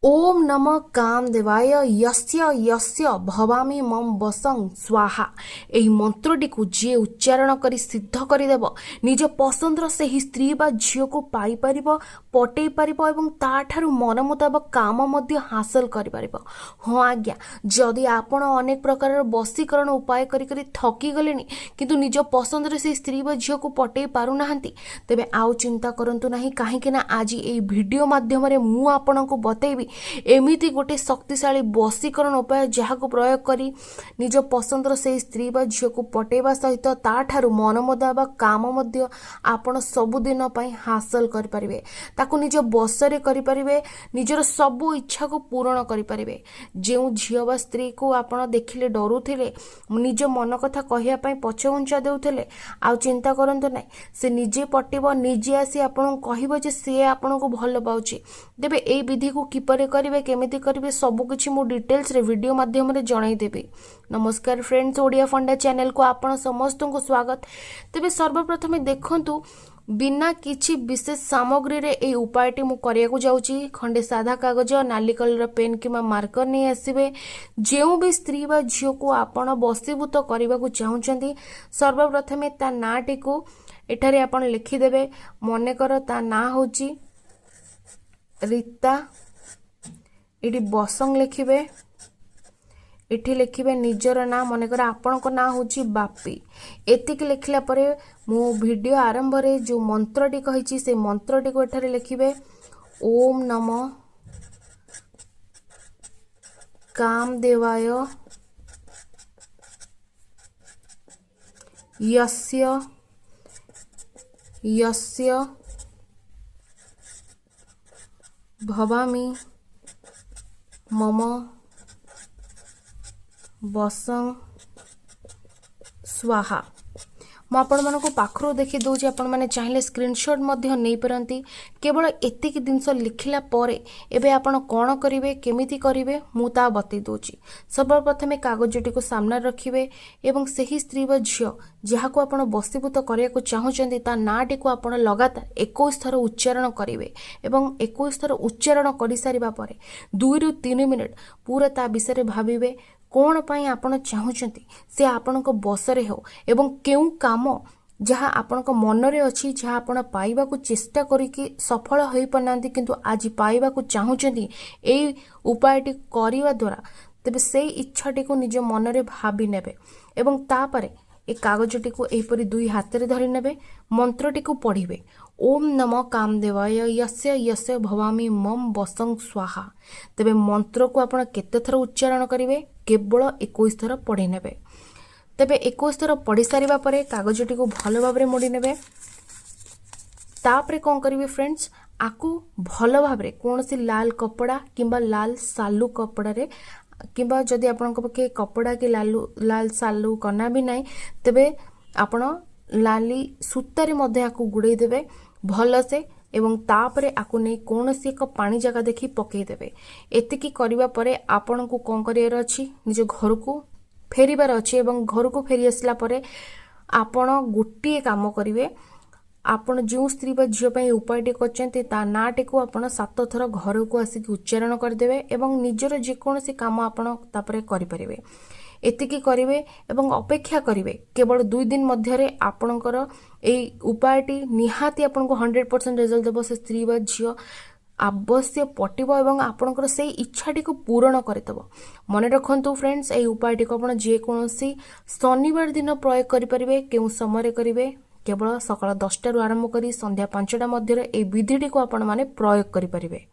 ओम नमः कामदेवाय यस्य यस्य भवामी मम बसं स्वाहा। एही मंत्रटी को जी उच्चारण करी सिद्ध करदेव निज पसंदर से ही स्त्री बा झील को पाई परिबो, पटई परिबो एवं ताठारु मन मुताबक काम मध्य हासिल करि परिबो। हाँ आज्ञा, जदि आपण अनेक प्रकार वशीकरण उपाय करी करी थकी गलेनी किंतु निज पसंदर से स्त्री बा झील को पटई पारु नाहंती, तेबे आउ चिंता करंतु नाही, काहेकि ना आज एही वीडियो माध्यम रे मु आपनकु बतैबी एमिति गोटे शक्तिशाली वशीकरण उपाय जहां प्रयोग करी निज पसंदर से स्त्री बा झील को पटेवा सहित ताठारु मन मुताबक काम मध्य आपण सबुदिन पई हासिल कर परिबे, ताकु निज बसरे करि परिबे, निजर सबु इच्छा को पूर्ण करि परिबे। जेउ झील बा स्त्री को आपण देखिले डरुथिले, निज मन कथा कहिया पई पछउंचा देउथिले, आ चिंता करंतु नै, से निजे पटिबो, निजे आसी आपण कहिबो जे से आपण को भल पाउची। देबे एई विधि को किपरे करिवे, केमिति करिवे, सब किछि मु डिटेल्स रे वीडियो माध्यम रे जणाई देबे। नमस्कार फ्रेंड्स, ओडिया फंडा चैनल को आपण समस्त को स्वागत। तेबे सर्वप्रथमे देखंतु, बिना किछि विशेष सामग्री रे ए उपायटी मु करिया को जाउची। खंडे सादा कागज, नाली कलर पेन किमा मार्कर नै आसीबे। जेउ भी स्त्री बा झियो को आपण बसीभूत करबा को चाहुचंती, सर्वप्रथमे ता नाटी को एठारे आपण लिखि देबे। मने कर ता ना होची रीता, इटी बसंग लिखिबे, इठी लिखिबे निजर ना, मनकर आपण को ना होची बापी। एतिक लिखला परे मो वीडियो आरंभ रे जो मंत्रटी कहिची से मंत्रटी को एठारे लिखिबे। ओम नमः कामदेवाय यस्य यस्य भवामी मम बसं स्वाहा। मु आपण मानक पाखरो देखि दउछि, आपण माने चाहिले स्क्रीनशॉट मध्य नै परंती। केवल एतिक जिंस लिखिला परे एबे आपण कोन करिवे, केमिति करिवे, मु ता बतै दउछि। सर्वप्रथमे कागजटी को सामने रखिबे एवं सही स्त्री व झियो जहा को आपण बसीभूत करिया को चाहुचंती ता नाटी को आपण लगातार 21 थर उच्चारण करिवे एवं 21 थर उच्चारण करि सारिबा परे 2 रु 3 मिनिट पूरा ता विषय भाबिबे। कौन पाई आपण चाहुचंती से आपण को बसरे हो एवं केउ काम जहाँ आपण को मन रे अछि, जहाँ आपण पाइबा को चेष्टा करिकि सफल होई पनांती किंतु आज पाइबा को चाहुचंती एई उपायटी करिवा द्वारा, तबे सेई इच्छाटी को निज मन रे भाबी नेबे एवं तापरे ए कागजटी को एपरि दुई हाथ रे धरि नेबे। मंत्रटी को पढ़िबे। ओम नमः कामदेवाय यस्य यस्य भवामी मम बसं स्वाहा। तबे मंत्र को आपण केते थर उच्चारण करिवे, केवल 21 थर पढ़ी नेबे। तबे 21 थर पढ़ी सारिबा परे कागजटी को भलो भाबरे मोड़ी नेबे। तापरे कोन करिवे फ्रेंड्स, आकु भलो भाबरे कोनसी लाल कपड़ा किंबा लाल सालू कपड़ा रे किंबा जदि आपन को पके कपड़ा के लाल सालू कना भी नाही, तबे आपण लाली सूतारे मध्ये आकु गुड़े देबे भल से एवं तापरे आकु नै कोनसी एक पानी जगह देखि पकई देबे। एतिकी करिवा परे आपण को कोन करियर अछि, निज घर को फेरिबार अछि एवं घर को फेरी आसला परे आपण गुट्टिए काम करिवे। आपण जो स्त्री बा झियो पई उपायटी करचंती ता नाटी को आपण 7 थर घर को आसिक उच्चारण कर देबे एवं निजर जे कोनसी काम आपण तापरे करि परिबे। एतिकी करिवे एवं अपेक्षा करिवे केवल 2 दिन मध्य रे आपणकर एई उपायटी निहाती आपण को 100% रिजल्ट देबो। से स्त्री बा झियो अवश्य पटिबो एवं आपणकर से इच्छाटी को पूर्ण करतबो। मने रखंतु फ्रेंड्स, एई उपायटी को आपण जे कोनसी शनिवार दिन प्रयोग करि परिबे। केउ समय रे करिवे, केवल सकाळ 10 टारु आरंभ करी संध्या 5टा मध्य रे एई विधिटी को आपण माने प्रयोग करि परिबे।